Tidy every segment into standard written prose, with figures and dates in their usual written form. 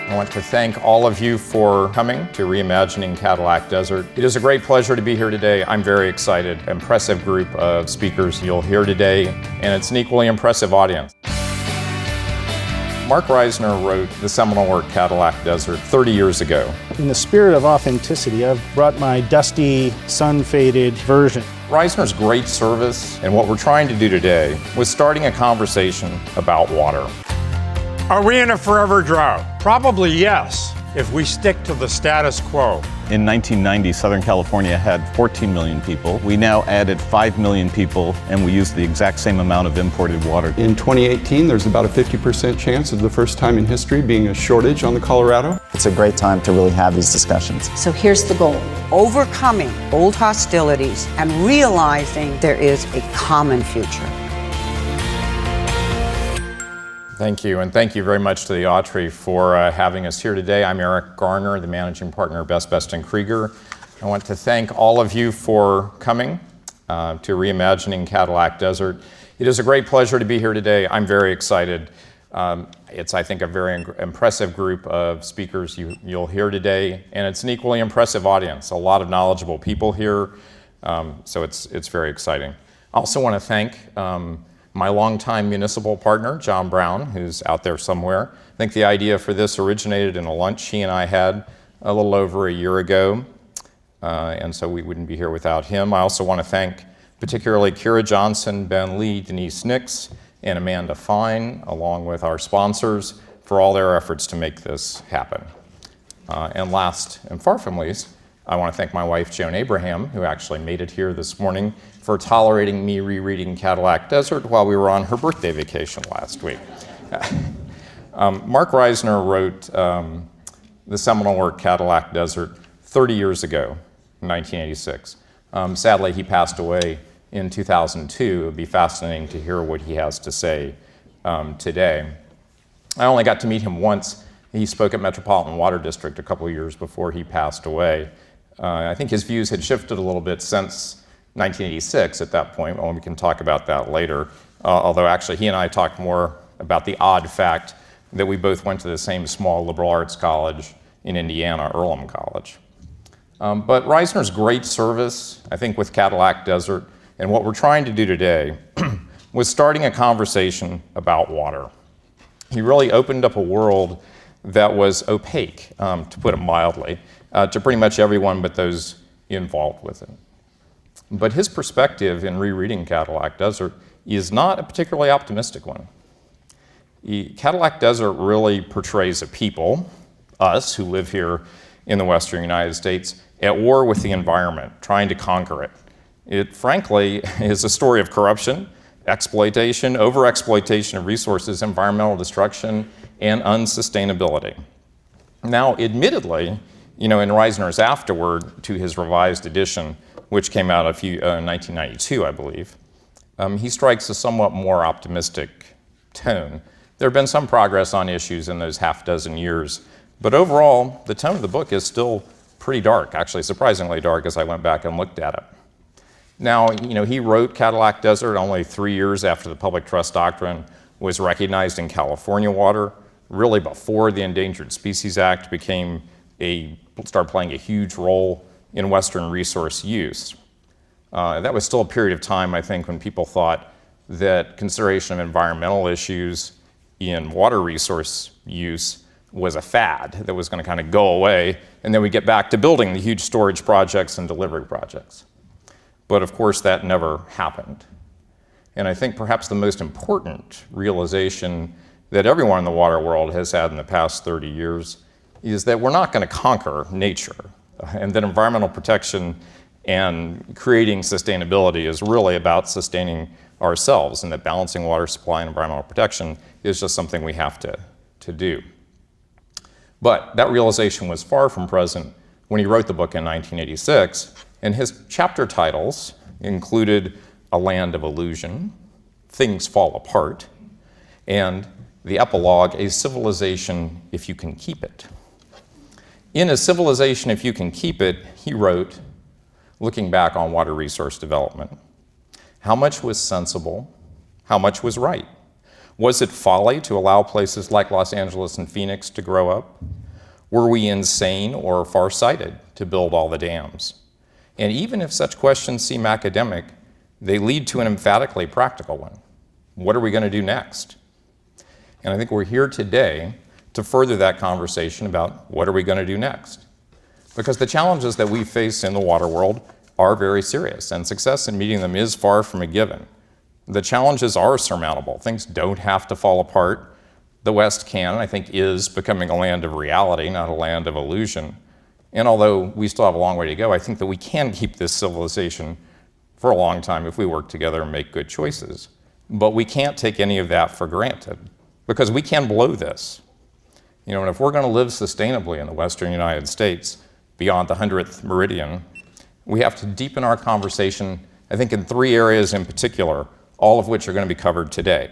I want to thank all of you for coming to Reimagining Cadillac Desert. It is a great pleasure to be here today. I'm very excited. Impressive group of speakers you'll hear today, and it's an equally impressive audience. Marc Reisner wrote the seminal work Cadillac Desert 30 years ago. In the spirit of authenticity, I've brought my dusty, sun-faded version. Reisner's great service and what we're trying to do today was starting a conversation about water. Are we in a forever drought? Probably yes, if we stick to the status quo. In 1990, Southern California had 14 million people. We now added 5 million people, and we use the exact same amount of imported water. In 2018, there's about a 50% chance of the first time in history being a shortage on the Colorado. It's a great time to really have these discussions. So here's the goal: overcoming old hostilities and realizing there is a common future. Thank you, and thank you very much to the Autry for having us here today. I'm Eric Garner, the managing partner of Best & Krieger. I want to thank all of you for coming to Reimagining Cadillac Desert. It is a great pleasure to be here today. I'm very excited. It's, I think, a very impressive group of speakers you'll hear today, and it's an equally impressive audience. A lot of knowledgeable people here, so it's very exciting. I also want to thank my longtime municipal partner, John Brown, who's out there somewhere. I think the idea for this originated in a lunch he and I had a little over a year ago, and so we wouldn't be here without him. I also want to thank particularly Kira Johnson, Ben Lee, Denise Nix, and Amanda Fine, along with our sponsors, for all their efforts to make this happen. And last and far from least, I want to thank my wife, Joan Abraham, who actually made it here this morning, for tolerating me rereading Cadillac Desert while we were on her birthday vacation last week. Marc Reisner wrote the seminal work Cadillac Desert 30 years ago, in 1986. Sadly, he passed away in 2002. It would be fascinating to hear what he has to say today. I only got to meet him once. He spoke at Metropolitan Water District a couple of years before he passed away. I think his views had shifted a little bit since 1986 at that point. Well, we can talk about that later. Although actually he and I talked more about the odd fact that we both went to the same small liberal arts college in Indiana, Earlham College. But Reisner's great service, I think, with Cadillac Desert and what we're trying to do today was starting a conversation about water. He really opened up a world that was opaque, to put it mildly, to pretty much everyone but those involved with it. But his perspective in rereading Cadillac Desert is not a particularly optimistic one. Cadillac Desert really portrays a people, us who live here in the western United States, at war with the environment, trying to conquer it. It frankly is a story of corruption, exploitation, overexploitation of resources, environmental destruction, and unsustainability. Now, admittedly, in Reisner's afterword to his revised edition, which came out in 1992, I believe, he strikes a somewhat more optimistic tone. There have been some progress on issues in those half dozen years, but overall, the tone of the book is still pretty dark, actually surprisingly dark as I went back and looked at it. Now, he wrote Cadillac Desert only 3 years after the public trust doctrine was recognized in California water, really before the Endangered Species Act started playing a huge role in Western resource use. That was still a period of time, I think, when people thought that consideration of environmental issues in water resource use was a fad that was going to kind of go away, and then we get back to building the huge storage projects and delivery projects. But of course, that never happened. And I think perhaps the most important realization that everyone in the water world has had in the past 30 years is that we're not going to conquer nature, and that environmental protection and creating sustainability is really about sustaining ourselves, and that balancing water supply and environmental protection is just something we have to do. But that realization was far from present when he wrote the book in 1986, and his chapter titles included A Land of Illusion, Things Fall Apart, and the epilogue, A Civilization If You Can Keep It. In A Civilization If You Can Keep It, he wrote, looking back on water resource development, how much was sensible, how much was right? Was it folly to allow places like Los Angeles and Phoenix to grow up? Were we insane or farsighted to build all the dams? And even if such questions seem academic, they lead to an emphatically practical one. What are we going to do next? And I think we're here today to further that conversation about what are we going to do next? Because the challenges that we face in the water world are very serious, and success in meeting them is far from a given. The challenges are surmountable. Things don't have to fall apart. The West can, I think, is becoming a land of reality, not a land of illusion. And although we still have a long way to go, I think that we can keep this civilization for a long time if we work together and make good choices. But we can't take any of that for granted, because we can blow this. You know, and if we're going to live sustainably in the Western United States beyond the 100th meridian, we have to deepen our conversation, I think, in 3 areas in particular, all of which are going to be covered today.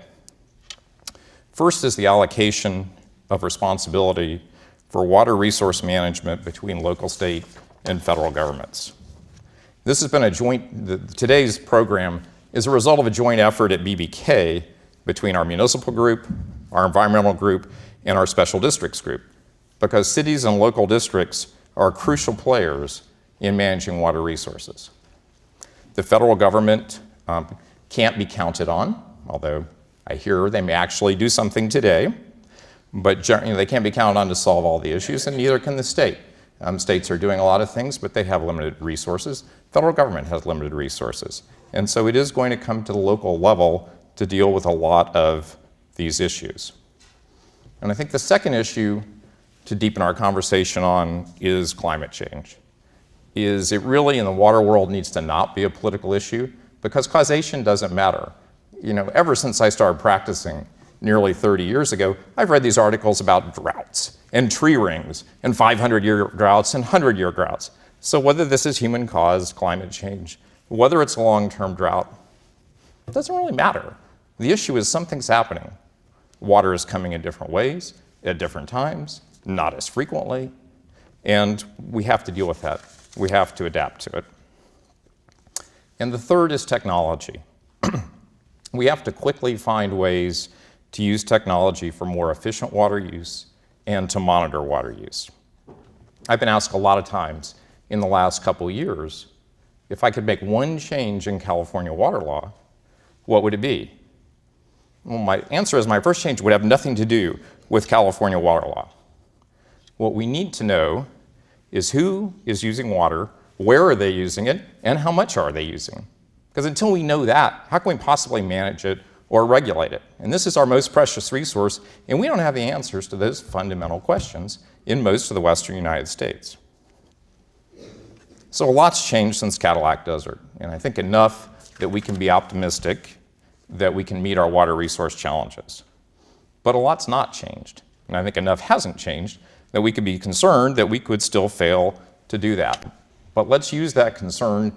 First is the allocation of responsibility for water resource management between local, state, and federal governments. This has been a today's program is a result of a joint effort at BBK between our municipal group, our environmental group, and our special districts group, because cities and local districts are crucial players in managing water resources. The federal government can't be counted on, although I hear they may actually do something today, but they can't be counted on to solve all the issues, and neither can the state. States are doing a lot of things, but they have limited resources. Federal government has limited resources. And so it is going to come to the local level to deal with a lot of these issues. And I think the second issue to deepen our conversation on is climate change. Is it really in the water world needs to not be a political issue? Because causation doesn't matter. You know, ever since I started practicing nearly 30 years ago, I've read these articles about droughts and tree rings and 500-year droughts and 100-year droughts. So whether this is human-caused climate change, whether it's a long-term drought, it doesn't really matter. The issue is something's happening. Water is coming in different ways, at different times, not as frequently, and we have to deal with that. We have to adapt to it. And the third is technology. We have to quickly find ways to use technology for more efficient water use and to monitor water use. I've been asked a lot of times in the last couple years, if I could make one change in California water law, what would it be? Well, my answer is my first change would have nothing to do with California water law. What we need to know is who is using water, where are they using it, and how much are they using? Because until we know that, how can we possibly manage it or regulate it? And this is our most precious resource, and we don't have the answers to those fundamental questions in most of the Western United States. So a lot's changed since Cadillac Desert, and I think enough that we can be optimistic that we can meet our water resource challenges. But a lot's not changed, and I think enough hasn't changed that we could be concerned that we could still fail to do that. But let's use that concern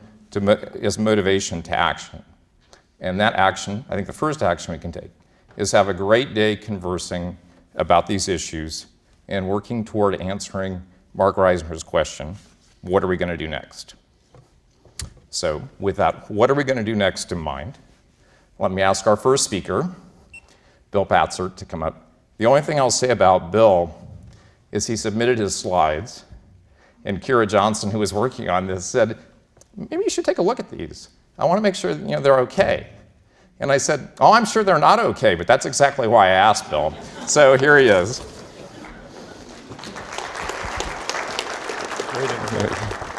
as motivation to action. And that action, I think the first action we can take, is have a great day conversing about these issues and working toward answering Marc Reisner's question, what are we going to do next? So with that, what are we going to do next in mind, let me ask our first speaker, Bill Patzert, to come up. The only thing I'll say about Bill is he submitted his slides, and Kira Johnson, who was working on this, said, maybe you should take a look at these. I want to make sure they're okay. And I said, oh, I'm sure they're not okay, but that's exactly why I asked Bill. So here he is. Great interview.